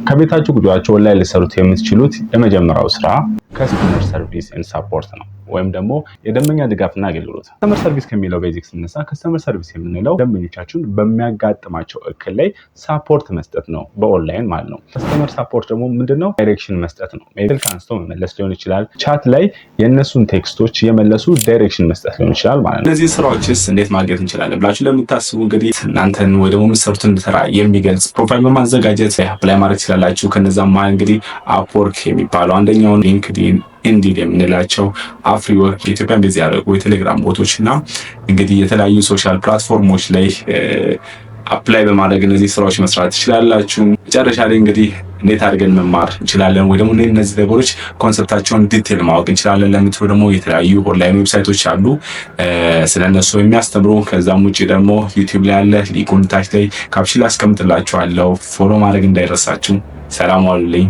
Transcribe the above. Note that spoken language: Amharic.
ከቤታችሁ ቁጭ ላይ ልሰሩት የምትችሉት የመጀመሪያው ስራ ከስተመር ሰርቪስ ኤንድ ሰፖርት ነው፣ ወይም ደግሞ የደንበኛ ድጋፍና አገልግሎት። ከስተመር ሰርቪስ ከሚለው ቤዚክስ ስነሳ ከስተመር ሰርቪስ የምንለው ደንበኞቻችሁን በሚያጋጥማቸው እክል ላይ ሳፖርት መስጠት ነው፣ በኦንላይን ማለት ነው። ከስተመር ሳፖርት ደግሞ ምንድነው? ዳይሬክሽን መስጠት ነው። ስልክ አንስቶ መመለስ ሊሆን ይችላል። ቻት ላይ የእነሱን ቴክስቶች የመለሱ ዳይሬክሽን መስጠት ሊሆን ይችላል ማለት ነው። እነዚህ ስራዎችስ እንዴት ማግኘት እንችላለን ብላችሁ ለምታስቡ እንግዲህ እናንተን ወይ ደግሞ የምትሰሩትን ስራ የሚገልጽ ፕሮፋይል በማዘጋጀት አፕላይ ማድረግ ትችላላችሁ። ከነዛም መሀል እንግዲህ አፕወርክ የሚባለው አንደኛው፣ ሊንክድኢን፣ ኢንዲድ የምንላቸው፣ አፍሪወርክ የኢትዮጵያ ቤዝ ያደረጉ የቴሌግራም ቦቶች እና እንግዲህ የተለያዩ ሶሻል ፕላትፎርሞች ላይ አፕላይ በማድረግ እነዚህ ስራዎች መስራት ትችላላችሁ። መጨረሻ ላይ እንግዲህ እንዴት አድርገን መማር እንችላለን ወይ ደግሞ እነዚህ ነገሮች ኮንሰፕታቸውን ዲቴል ማወቅ እንችላለን ለምትሉ ደግሞ የተለያዩ ኦንላይን ዌብሳይቶች አሉ ስለነሱ የሚያስተምሩ። ከዛም ውጪ ደግሞ ዩቲዩብ ላይ ያለ ሊንኩን ታች ላይ ካፕሽን ላይ አስቀምጥላችኋለሁ። ፎሎ ማድረግ እንዳይረሳችሁ። ሰላም ዋሉልኝ።